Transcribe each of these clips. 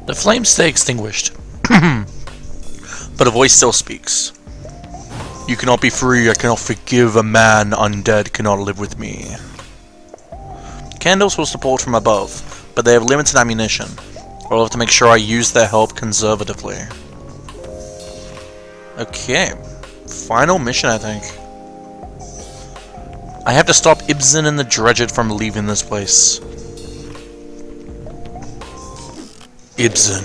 The flames stay extinguished, but a voice still speaks. You cannot be free, I cannot forgive a man undead cannot live with me. Candles will support from above, but they have limited ammunition. I'll have to make sure I use their help conservatively. Okay. Final mission, I think. I have to stop Ibsen and the Dredged from leaving this place. Ibsen.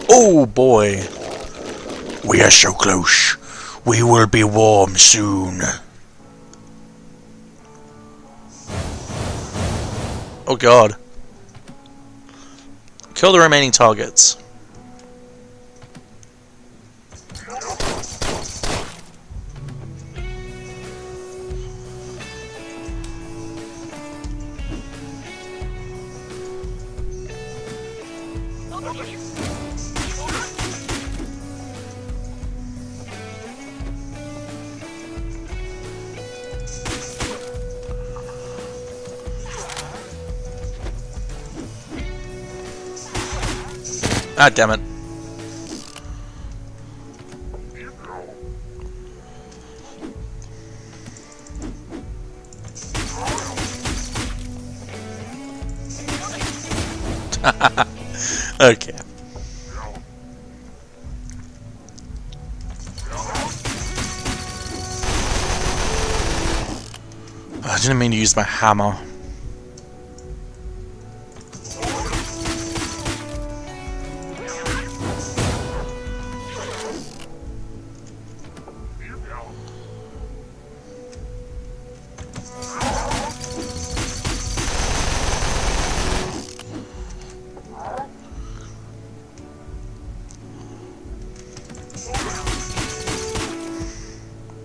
Oh boy. We are so close. We will be warm soon. Oh god. Kill the remaining targets. Ah, damn it. Okay. I didn't mean to use my hammer.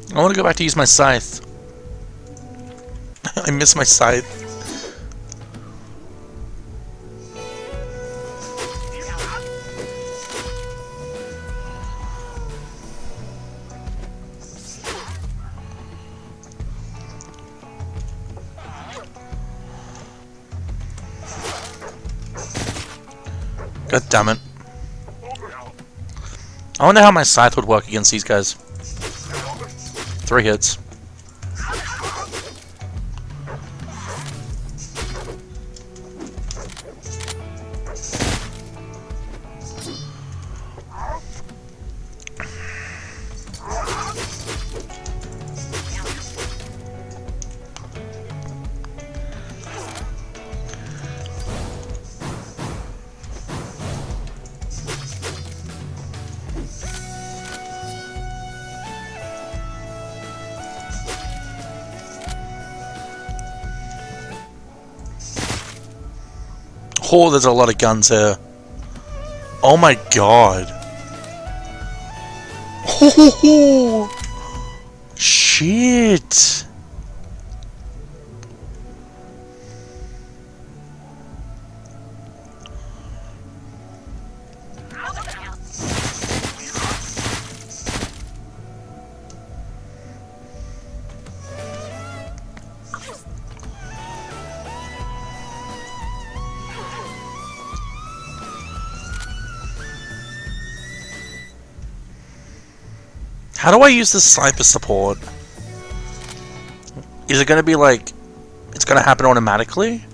I want to go back to use my scythe. I miss my scythe. God damn it. I wonder how my scythe would work against these guys. 3 hits. Oh, there's a lot of guns here. Oh my god. Oh, shit. How do I use this sniper support? Is it gonna be like... it's gonna happen automatically?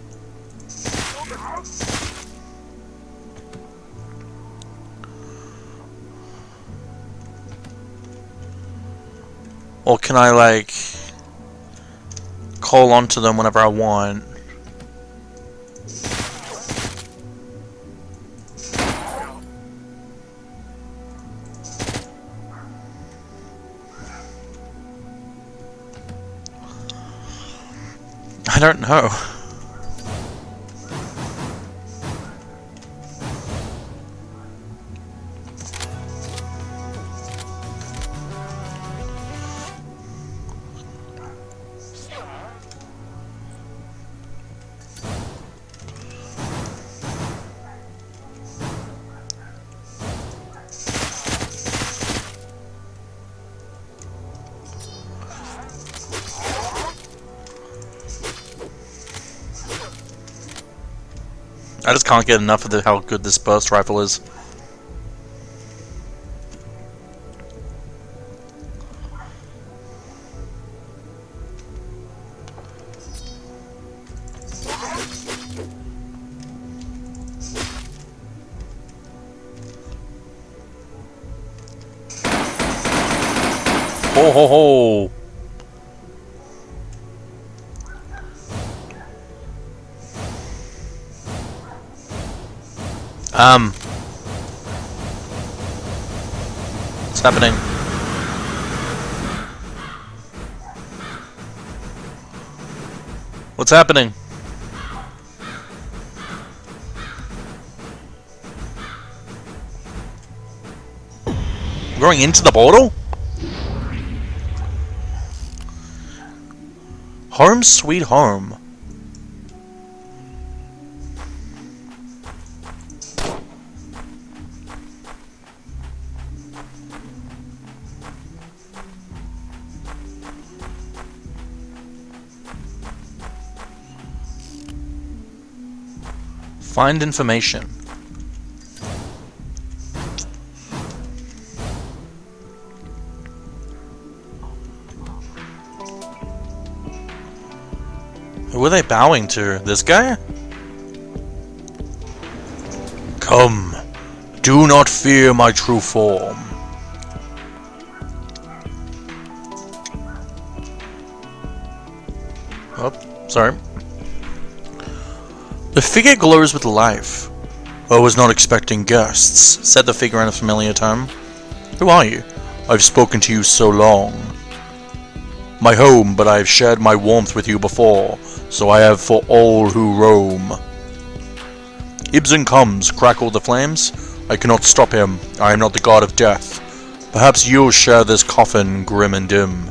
Or can I like... call onto them whenever I want? I don't know. I just can't get enough of how good this burst rifle is. Ho ho ho! What's happening? What's happening? Going into the portal? Home sweet home. Find information. Who are they bowing to? This guy? Come, do not fear my true form. Oh, sorry. The figure glows with life. I was not expecting guests, said the figure in a familiar tone. Who are you? I've spoken to you so long. My home, but I have shared my warmth with you before, so I have for all who roam. Ibsen comes, crackle the flames. I cannot stop him, I am not the god of death. Perhaps you'll share this coffin, grim and dim.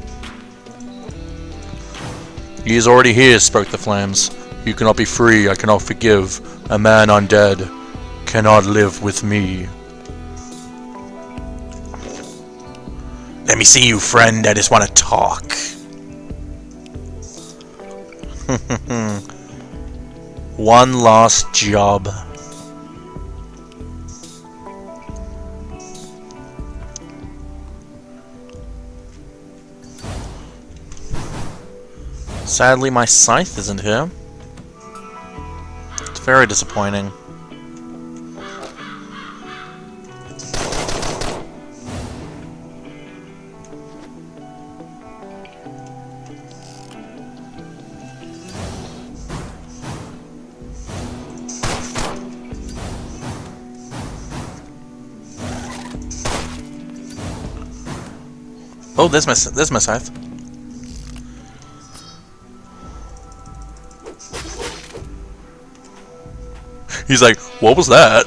He is already here, spoke the flames. You cannot be free, I cannot forgive. A man undead cannot live with me. Let me see you, friend, I just want to talk. One last job. Sadly, my scythe isn't here. It's very disappointing. Oh, there's my scythe. He's like, what was that?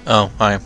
Oh, hi.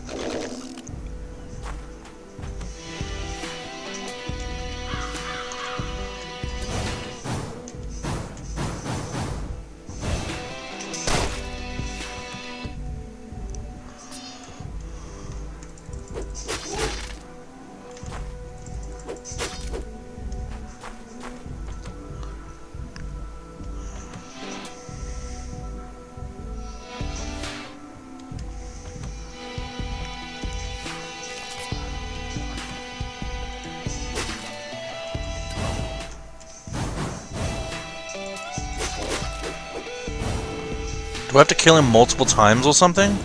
Do I have to kill him multiple times or something?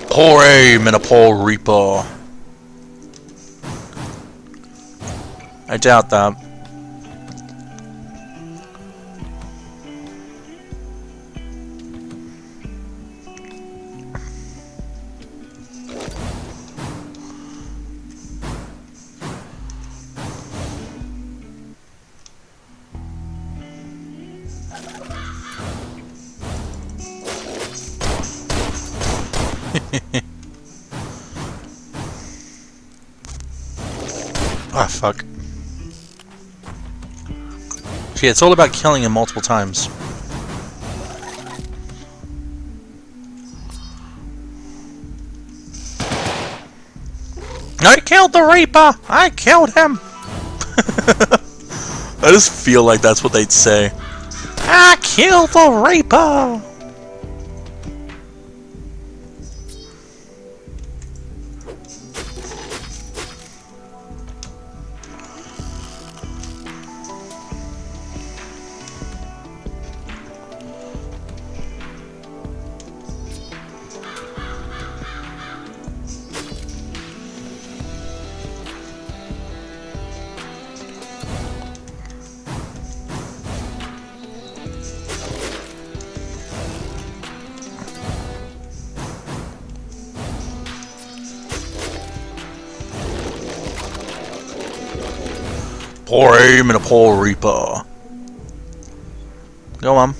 Poor aim and a poor reaper. I doubt that. Ah, fuck. Yeah, it's all about killing him multiple times. I killed the Reaper! I killed him! I just feel like that's what they'd say. I killed the Reaper! Poor aim and a poor Reaper. Go on.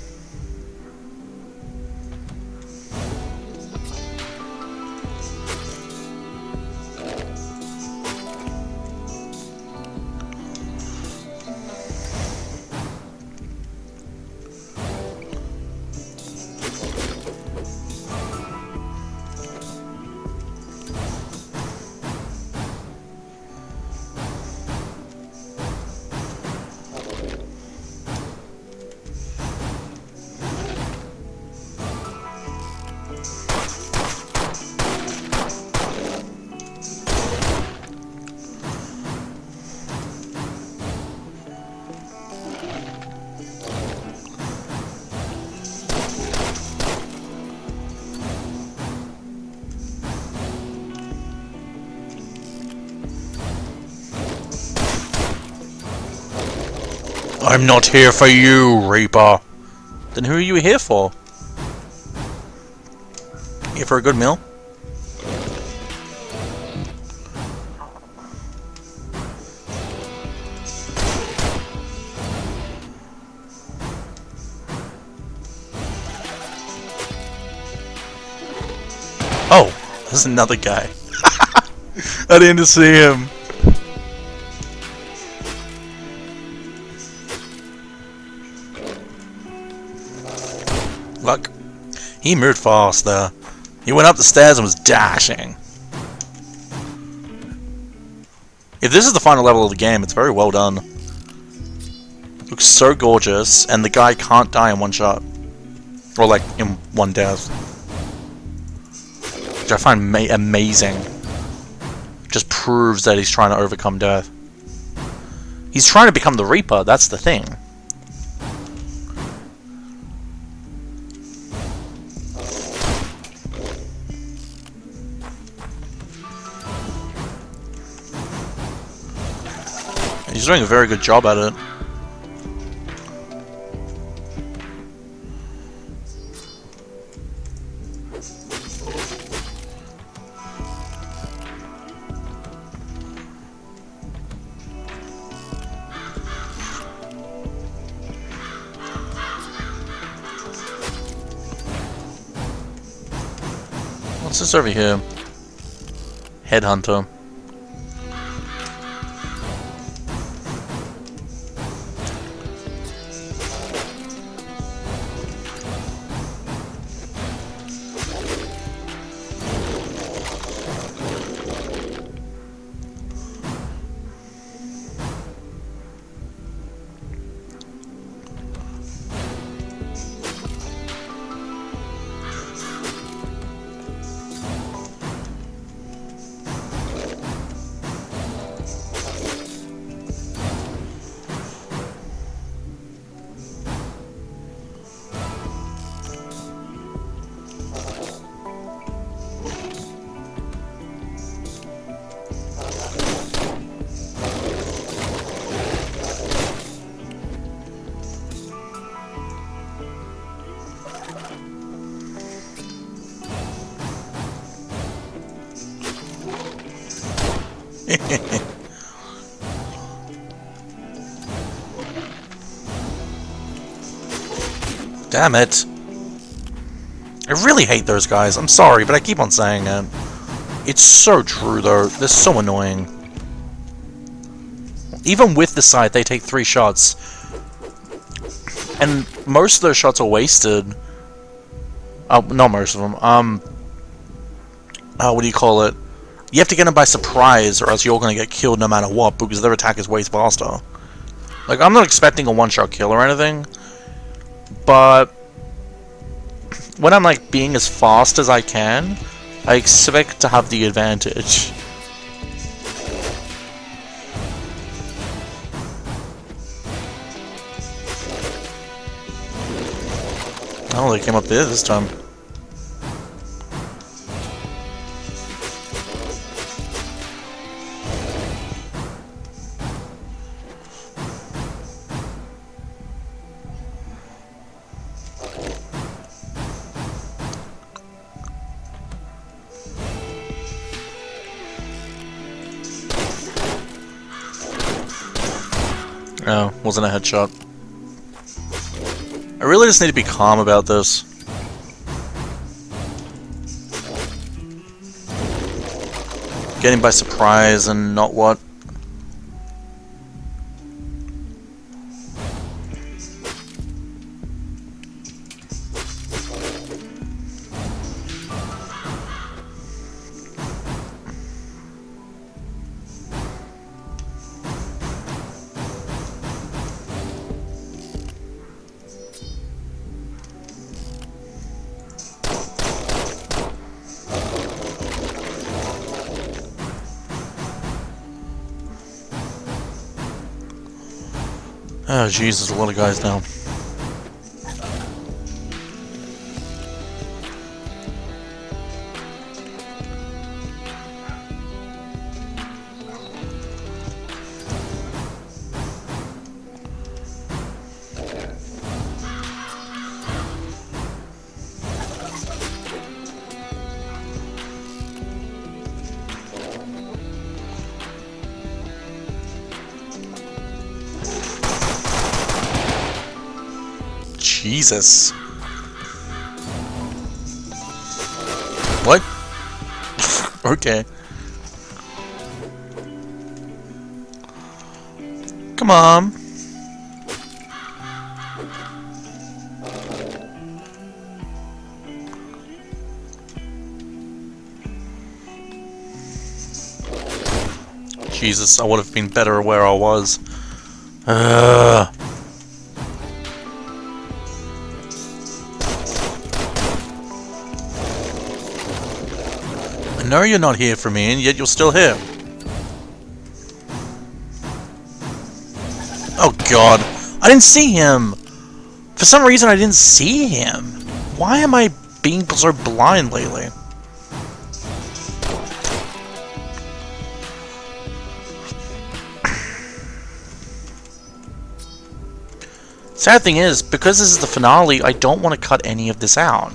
I'm not here for you, Reaper. Then who are you here for? Here for a good meal? Oh, there's another guy. I didn't see him. Look, he moved fast there. He went up the stairs and was dashing. If this is the final level of the game, it's very well done. Looks so gorgeous, and the guy can't die in one shot. Or like, in one death. Which I find amazing. Just proves that he's trying to overcome death. He's trying to become the Reaper, that's the thing. He's doing a very good job at it. What's this over here? Headhunter. Damn it. I really hate those guys. I'm sorry, but I keep on saying it. It's so true, though. They're so annoying. Even with the sight, they take 3 shots. And most of those shots are wasted. Oh, not most of them. What do you call it? You have to get them by surprise, or else you're gonna get killed no matter what, because their attack is way faster. Like, I'm not expecting a one-shot kill or anything, but when I'm like being as fast as I can, I expect to have the advantage. Oh, they came up there this time. Oh, wasn't a headshot. I really just need to be calm about this. Getting by surprise and not what? Oh jeez, there's a lot of guys now. Jesus. What? Okay. Come on. Jesus, I would have been better where I was. I know you're not here for me, and yet you're still here. Oh god, I didn't see him! For some reason I didn't see him. Why am I being so blind lately? Sad thing is, because this is the finale, I don't want to cut any of this out.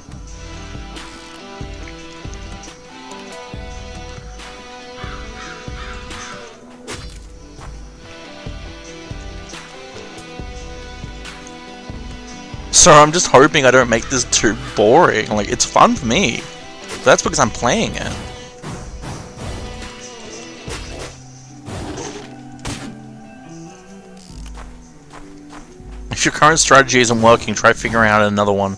So I'm just hoping I don't make this too boring. Like, it's fun for me. That's because I'm playing it. If your current strategy isn't working, try figuring out another one.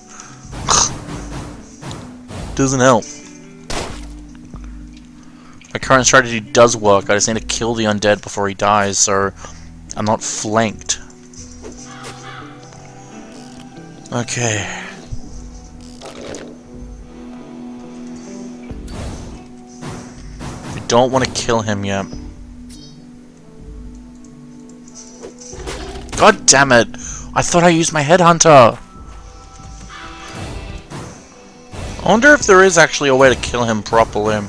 Doesn't help. My current strategy does work, I just need to kill the undead before he dies, so I'm not flanked. Okay. We don't want to kill him yet. God damn it! I thought I used my headhunter! I wonder if there is actually a way to kill him properly.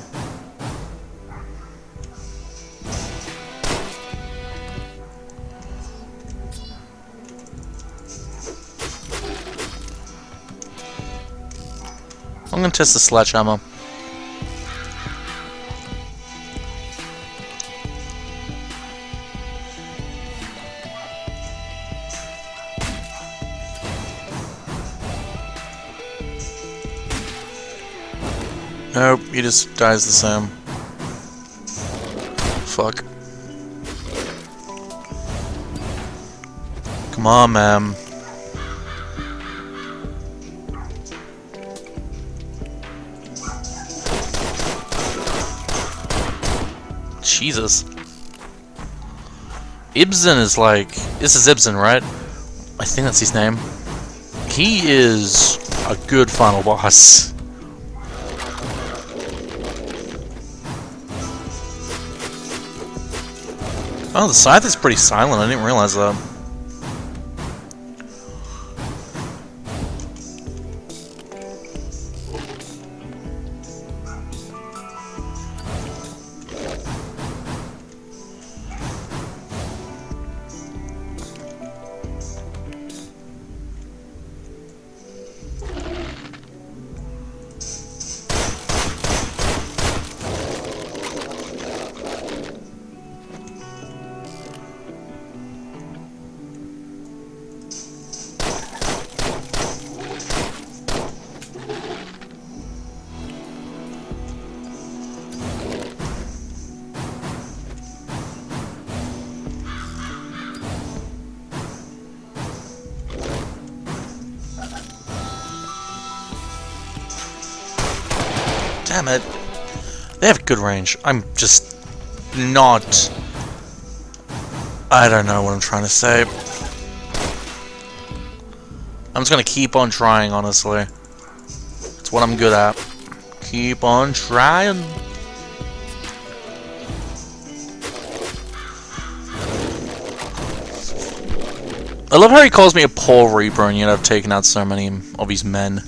I'm gonna test the sledgehammer. Nope, he just dies the same. Fuck. Come on, man. Jesus. Ibsen is like... This is Ibsen, right? I think that's his name. He is a good final boss. Oh, the scythe is pretty silent. I didn't realize that. Damn it. They have good range. I'm just not... I don't know what I'm trying to say. I'm just gonna keep on trying, honestly. It's what I'm good at. Keep on trying. I love how he calls me a poor Reaper and yet I've taken out so many of his men.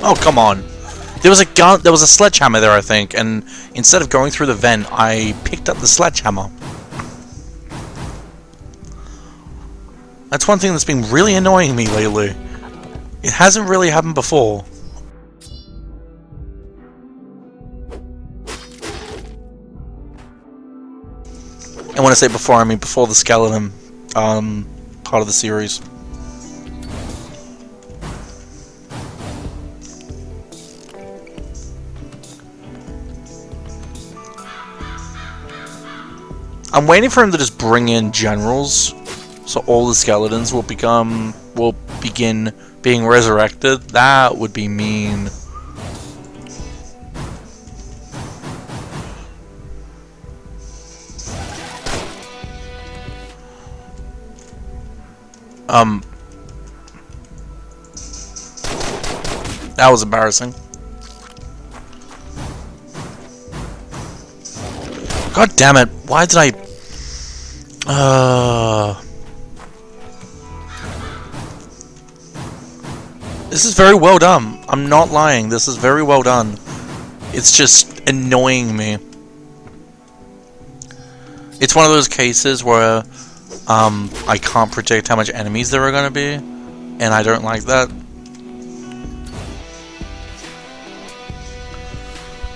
Oh, come on. There was a gun, there was a sledgehammer there, I think, and instead of going through the vent, I picked up the sledgehammer. That's one thing that's been really annoying me lately. It hasn't really happened before. And when I say before, I mean before the skeleton part of the series. I'm waiting for him to just bring in generals, so all the skeletons will begin being resurrected. That would be mean. That was embarrassing. God damn it, why did I... This is very well done. I'm not lying, this is very well done. It's just annoying me. It's one of those cases where I can't predict how much enemies there are going to be, and I don't like that.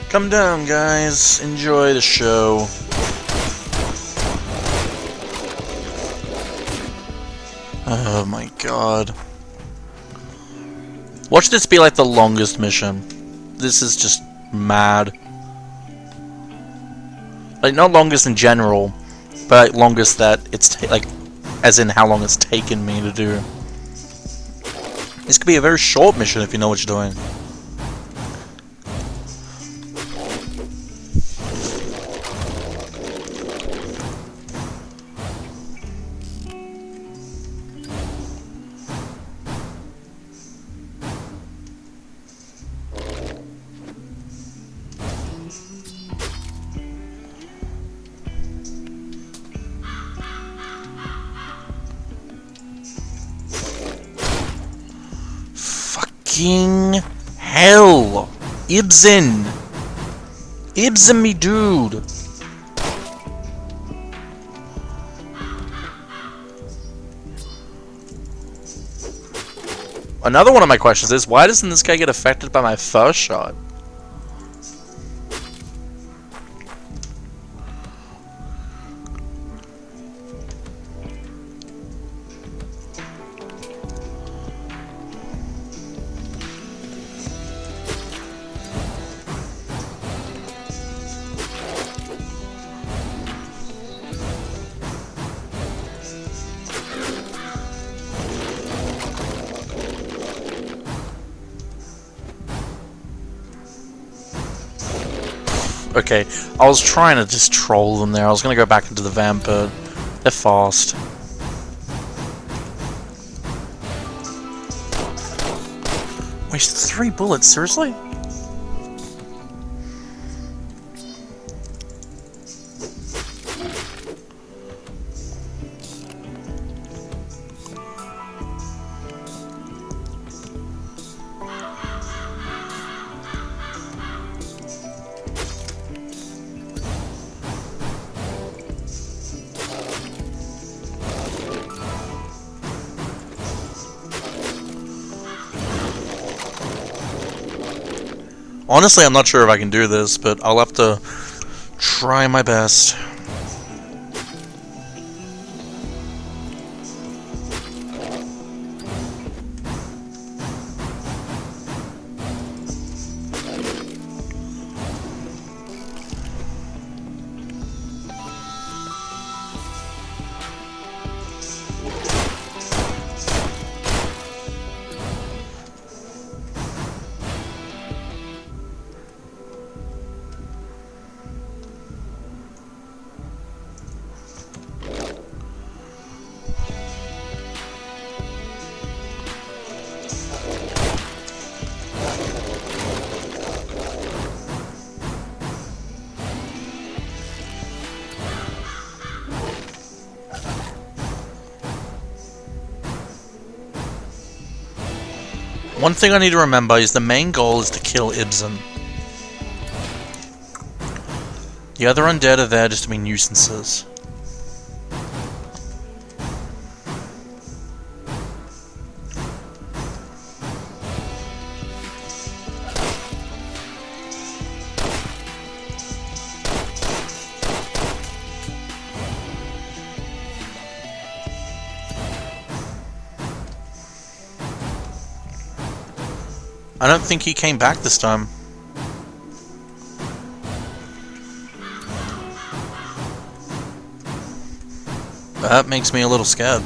Come down, guys. Enjoy the show. Oh my god. Watch this be like the longest mission. This is just mad. Like, not longest in general, but like longest that it's like, as in how long it's taken me to do. This could be a very short mission if you know what you're doing. fucking hell! Ibsen! Ibsen me dude! Another one of my questions is, why doesn't this guy get affected by my first shot? Okay, I was trying to just troll them there. I was gonna go back into the vamp, but they're fast. Wasted 3 bullets, seriously? Honestly, I'm not sure if I can do this, but I'll have to try my best. One thing I need to remember is the main goal is to kill Ibsen. The other undead are there just to be nuisances. I don't think he came back this time. That makes me a little scared.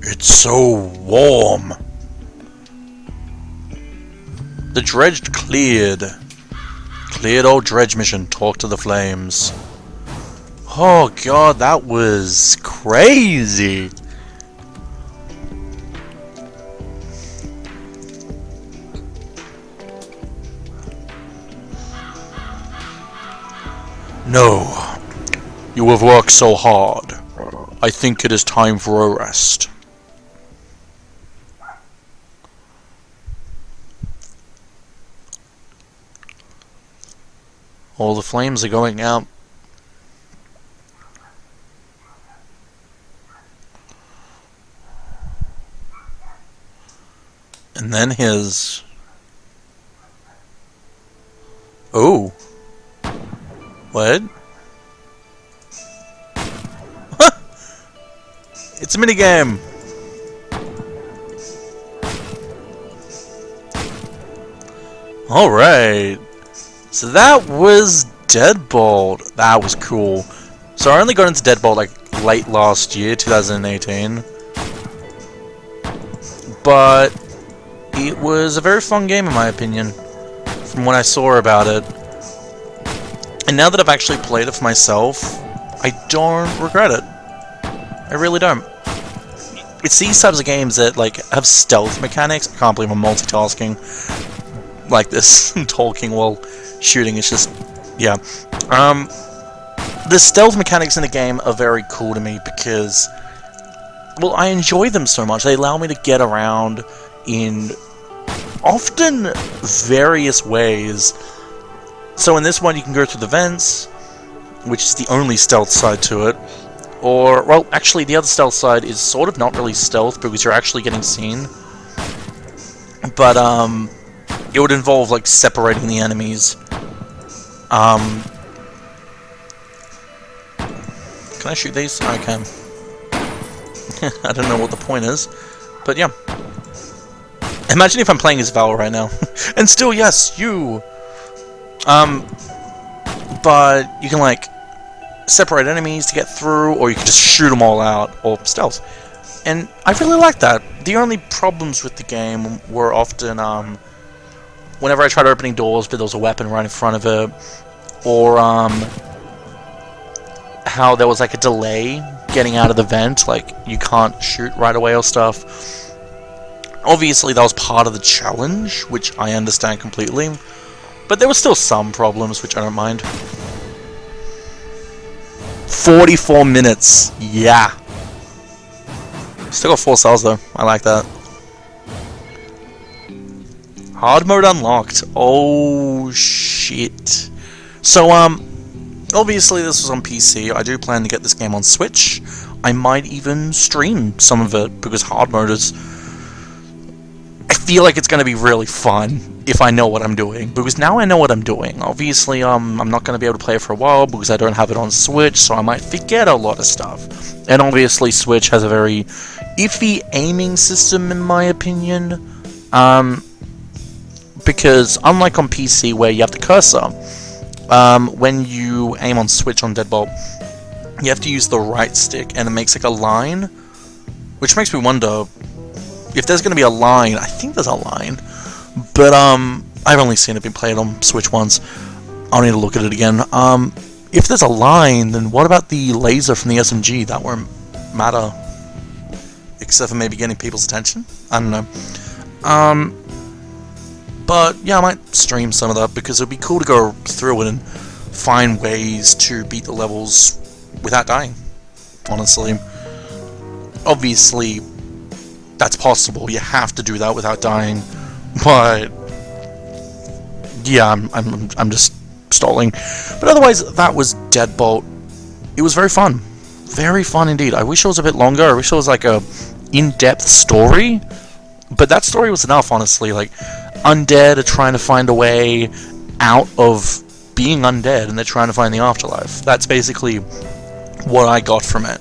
It's so warm. The dredge cleared. Cleared old dredge mission. Talk to the flames. Oh god, that was crazy. No. You have worked so hard. I think it is time for a rest. All the flames are going out. And then his... Oh. What? It's a minigame! Alright. So that was Deadbolt. That was cool. So I only got into Deadbolt like late last year, 2018. But it was a very fun game in my opinion, from what I saw about it. And now that I've actually played it for myself, I don't regret it. I really don't. It's these types of games that like have stealth mechanics. I can't believe I'm multitasking like this and talking while shooting. It's just, yeah. The stealth mechanics in the game are very cool to me because, well, I enjoy them so much. They allow me to get around in often various ways. So in this one you can go through the vents, which is the only stealth side to it. Or, well, actually the other stealth side is sort of not really stealth because you're actually getting seen. But, it would involve, like, separating the enemies. Can I shoot these? I can. I don't know what the point is. But, yeah. Imagine if I'm playing as Val right now. And still, yes, you! But you can, like, separate enemies to get through, or you can just shoot them all out, or stealth. And I really like that. The only problems with the game were often, whenever I tried opening doors, but there was a weapon right in front of it, or, how there was, like, a delay getting out of the vent, like, you can't shoot right away or stuff. Obviously, that was part of the challenge, which I understand completely, but there were still some problems, which I don't mind. 44 minutes. Yeah. Still got 4 cells though. I like that. Hard mode unlocked. Oh shit. So obviously this was on PC. I do plan to get this game on Switch. I might even stream some of it because hard mode is, I feel like it's going to be really fun if I know what I'm doing, because now I know what I'm doing. Obviously, I'm not going to be able to play it for a while because I don't have it on Switch, so I might forget a lot of stuff. And obviously, Switch has a very iffy aiming system, in my opinion, because unlike on PC where you have the cursor, when you aim on Switch on Deadbolt, you have to use the right stick, and it makes like a line, which makes me wonder if there's going to be a line. I think there's a line, but I've only seen it being played on Switch once. I'll need to look at it again. If there's a line, then what about the laser from the SMG? That won't matter, except for maybe getting people's attention. I don't know. But yeah, I might stream some of that because it'd be cool to go through it and find ways to beat the levels without dying. Honestly, obviously, that's possible. You have to do that without dying, but yeah, I'm just stalling. But otherwise, that was Deadbolt. It was very fun indeed. I wish it was a bit longer. I wish it was like a in-depth story, but that story was enough, honestly. Like, undead are trying to find a way out of being undead, and they're trying to find the afterlife. That's basically what I got from it,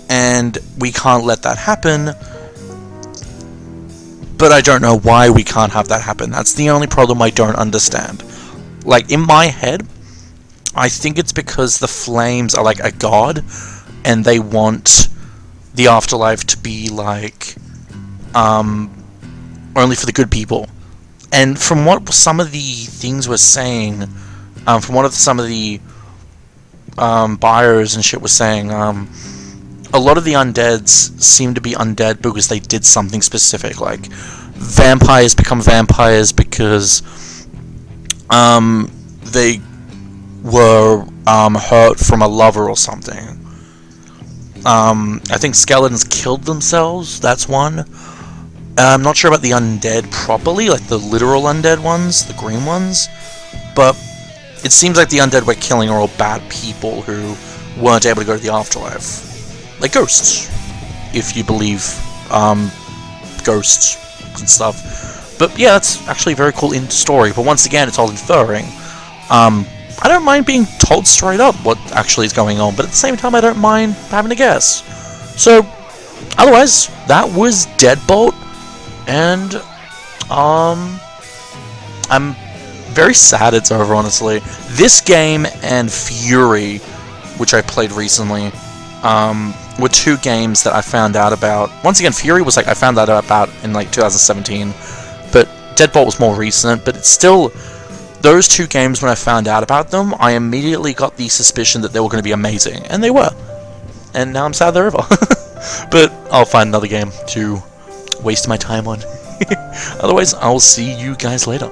and we can't let that happen. But I don't know why we can't have that happen. That's the only problem I don't understand. Like, in my head, I think it's because the flames are like a god, and they want the afterlife to be like, only for the good people. And from what some of the things were saying, from what some of the buyers and shit were saying, a lot of the undeads seem to be undead because they did something specific. Like, vampires become vampires because they were hurt from a lover or something. I think skeletons killed themselves. That's one. I'm not sure about the undead properly, like the literal undead ones, the green ones. But it seems like the undead we're killing are all bad people who weren't able to go to the afterlife. Like ghosts, if you believe ghosts and stuff. But yeah, that's actually a very cool story. But once again, it's all inferring. I don't mind being told straight up what actually is going on, but at the same time, I don't mind having to guess. So, otherwise, that was Deadbolt, and I'm very sad it's over, honestly. This game and Fury, which I played recently, were two games that I found out about. Once again, Fury was like I found that out about in like 2017, but Deadbolt was more recent. But it's still those two games. When I found out about them, I immediately got the suspicion that they were going to be amazing, and they were. And now I'm sad they're over. But I'll find another game to waste my time on. Otherwise, I'll see you guys later.